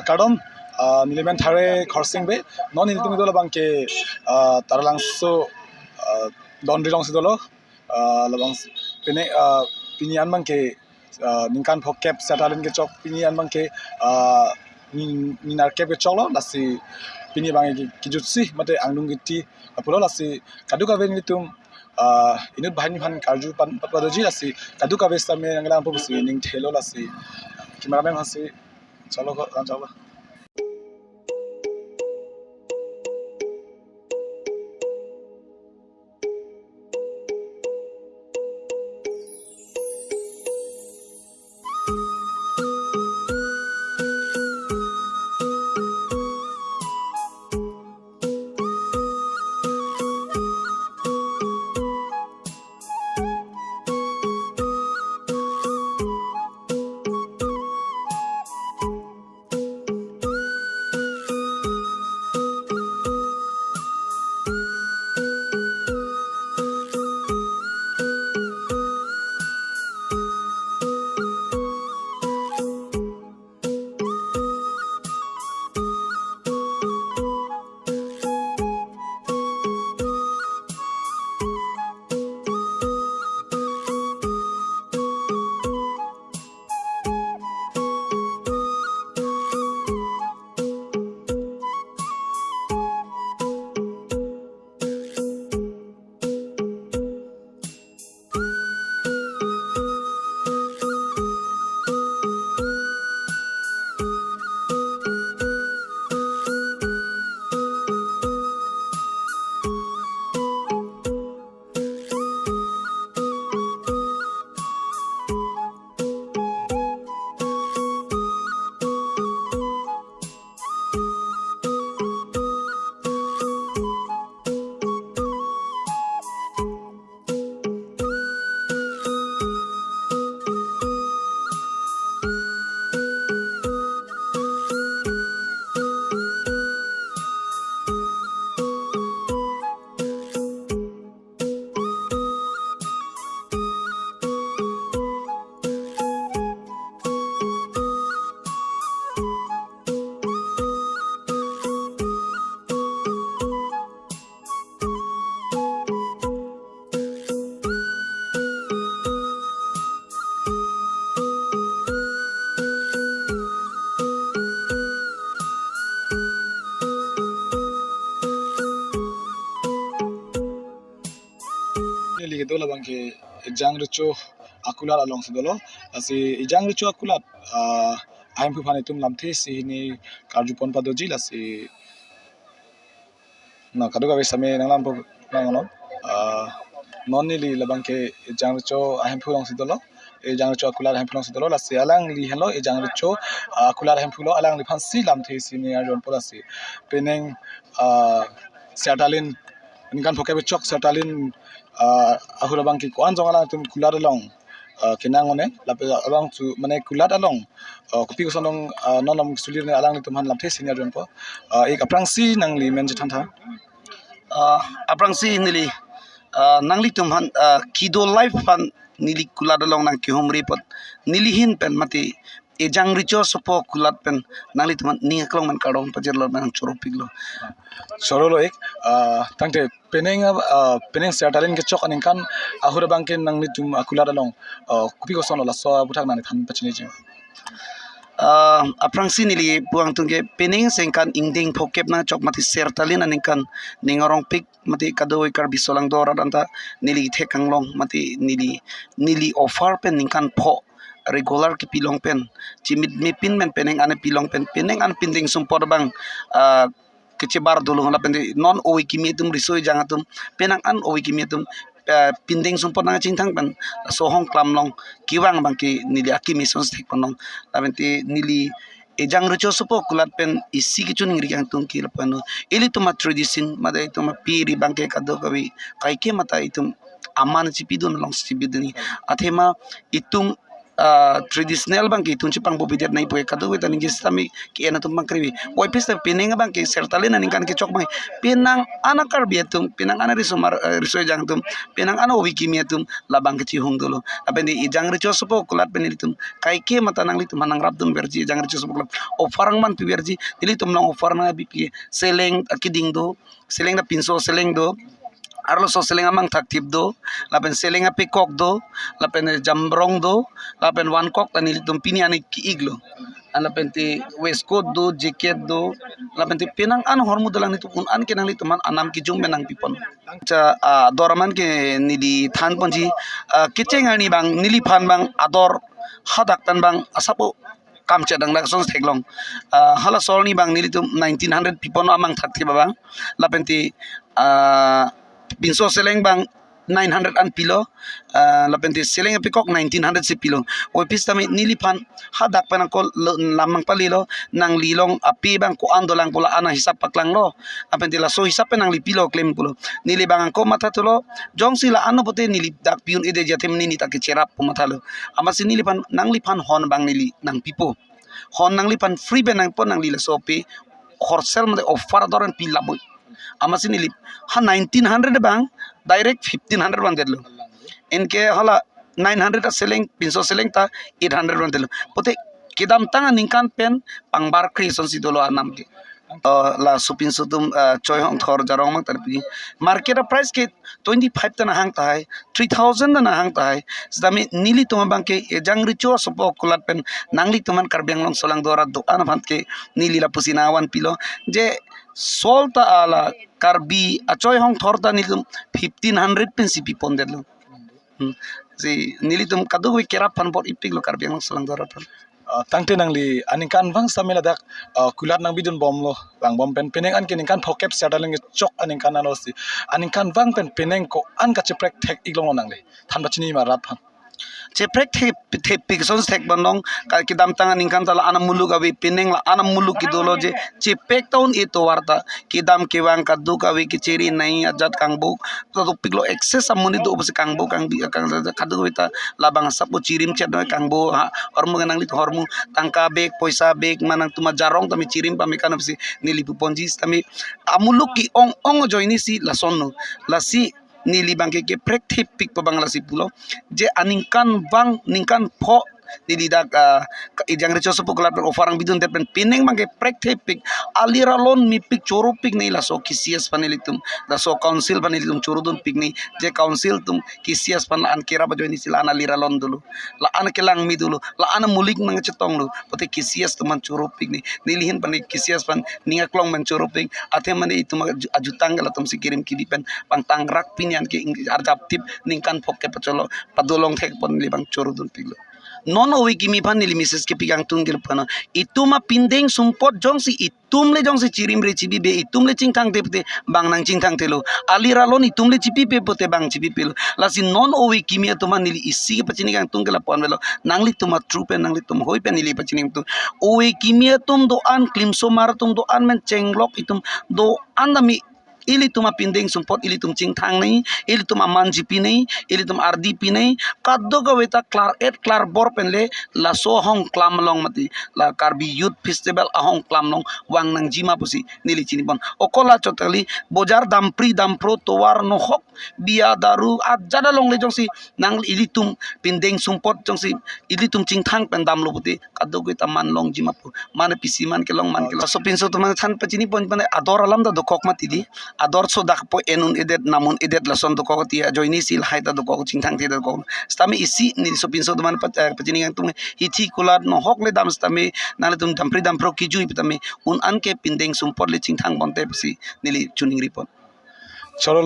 kadon nilimen thare khorsing be non nilitum dolo bangke taralangso don rirong sidolo labang pine pinian bangke ningkan phokep satalin ke chok pinian bangke minar ke chok lo lasi pini bangi kijutsi mate angdung giti apulo lasi kadu ka ven litum inut bahan bahan karju pan patwadoji lasi kadu ka vesta me anglang po busi ning thelo lasi kimaramen hasi chalo ko chalo dolo bangke ejang richo akulat along sidolo asi ejang richo akulat aim pu phane tum lamthe si ni karjupon padoji lasi na kadu ga besame nanglam pu nangono non ni li labangke ejang richo aim pu long sidolo ejang richo akulat aim pu long sidolo lasi alang li hello ejang richo akulat aim pu lo alang li phan si lamthe si ni arjon polasi peneng sertalin nikan phoke chok sertalin ahura bangki kuan jongala tum kulat along kenangone lape along tu mane kulat along kopi ko sonong nonom sulir ne alang tum han lamthe senior jonpo ek aprang si nangli menje thantha aprang si nili nangli tum han kido life fan nili kulat along nang ki homri pot nili hin pen mati ejang richo sopo kulat pen nangli tum ning klong man kadong pajerlo nang choropiglo sorolo ek tangte peneng sertalin ke chok aning kan ahura bangke nangli tum akulat along kopi ko sono laso butak nang than pachini jing aprang si nili buang tungke peneng sengkan ingding phokep na chok mati sertalin aning kan ningarong pik mati kadoi kar bisolang dora danta nili thekanglong mati nili offer pen ningkan pho regular ki pilong pen chimit me pin men peneng ane pilong pen peneng an pinding sumpor bang kecebar dulu ngala pen non owi kimitum risoi jangatum penang an owi kimitum pinding sumpor nang chingthang pen sohong klamlong kiwang bang ki nili akimi sons thik panong lamenti nili ejang richo sopo kulat pen isi ki chuning riang tung ki lapano ili tuma tradition madai tuma piri bangke kado kawi kaike mata itum aman chipidun long chipiduni athema itum tradisional bang ki tunci pang bobidet nai poe kadu weta ningi stami ki ena tum bang kriwi oi pista pineng bang ki sertalin aning kan ki chok bang pinang ana karbiatum pinang ana risumar risoy jang tum pinang ana wiki miatum labang ki hung dulu apa ni jang richo sopo kulat penilitum kai ke mata nang litum manang rabdum berji jang richo sopo kulat ofarang man pi berji dilitum lang ofar na bipi seleng kiding do seleng na pinso seleng do arlo so seleng amang taktip do lapen seleng a peacock do lapen jambrong do lapen one cock tani litum pini ani ki iglo lapen ti waistcoat do jacket do lapen ti pinang an hormu dalang nitu un an kenang litum man anam ki jung menang pipon cha doraman ke nili than ponji kitcheng ani bang nili phan bang ador hadak tan bang asapo kam chadang dak sons theklong hala solni bang nili tum 1900 pipon amang thakti babang lapen ti pinso seleng bang 900 an pilo lapenti seleng peacock 1900 si pilo oi pistami nilipan hadak panang ko lamang palilo nang lilong api bang ko ando lang pula ana hisap paklang lo apenti la so hisap nang lipilo claim pulo nili bang ko mata tulo jong sila ano pote nili dak piun ide jatem nini tak cerap pumatalo amasi nilipan nang lipan hon bang nili nang pipo hon nang lipan free ben nang pon nang lila sopi horsel mate offer doran pilaboy amasin ilip ha 1900 bang direct 1500 bang dedlo inke hala 900 selling pinso selling ta 800 bang dedlo pote kidam tanga ningkan pen pangbar krison si dolo anam ke la supin sutum choi hong thor jarong mang tarpi market price ke 25 ta na hang tai 3000 na hang tai zdami nili tuma bang ke jang richo sopo kulat pen nangli tuman karbyang long solang dora do an bang ke nili la pusinawan pilo je solta ala karbi achoy hong thorta nilum 1500 pensipi ponderlo si nilitum kadu we kerap pan bot ipik lo karbi ang selang dora pan tangte nangli aningkan bang samela dak kulat nang bidun bom lo bang bom pen peneng an kiningkan phokep sadaling chok aningkan anosi aningkan bang pen peneng ko an ka cheprek thek iglong nangli than bachini ma rat phan cheprek the pixons tek bandong ka kidam tangan ningkan tala ana muluk awi pineng la ana muluk idolo je chepek taun ito warta kidam kewang kadu ka wi kichiri nai ajat kangbu to piglo excess amuni do obse kangbu kang kadu wita labang sapu chirim chet kangbu hormu ganang lit hormu tangka beg poisa beg manang tuma jarong tami chirim pamikan obse nilipu ponjis tami amuluk ki ong joini si lasonno lasi nili bangke ke prek pik pa bangla si pulo je aningkan bang ningkan pho nili dak ijang recho so puklat ofarang bidun depen pineng bangke prek pik alira lon mi pik choro pik nei la so kisias panelitum la so council panelitum choro dun pik nei je council tum kisias pan an kera ba joini sila ana lira lon dulu la an kelang mi dulu la ana mulik mang chetong lu pote kisias tuman choro pik nei nilihin pan kisias pan ninga klong man choro pik athe mane itum ajutang la tum sikirim kidipen pang tangrak pinyan ke arjap tip ningkan phokke pacholo padolong thek pon libang choro dun piglo non owi kimi pan nili mises ke pigang tunggil pana ituma pindeng sumpot jong si itumle jong si chirim re chibi be itumle cingtang tepte bang nang cingtang telo aliralon itumle chipi pe pote bang chipi pelo lasi non owi kimi atuma nili isi ke pachini gang tunggil apon velo nangli tuma trupe nangli tum hoi pe nili pachini tu owi kimi atum do an klimso mar tum do an men cenglok itum do andami ili tuma pindeng sumpot ili tum cingtang nei ili tum aman jipi nei ili tum ardi pi nei kaddo ga weta klar bor penle la so hong klam long mati la karbi youth festival ahong klam long wang nang jima pusi nili chini bon okola chotali bojar dampri dampro towar no hok bia daru ajada long le jongsi nang ili tum pindeng sumpot jongsi ili tum cingtang pen dam lo puti kaddo ga man long jima pu man pisi man ke long man ke so pinso tuman than pachini pon pane ador alam da dokok mati di ador so dak po enun edet namun edet lason to ko tia joini sil haita to ko cingtang ti ko stami isi ni so pinso to man pachini yang tum hithi kulat no hok le dam stami nale tum dampri dampro kiju pitami un an ke pindeng sumpot le cingtang bonte psi nili chuning ripon choro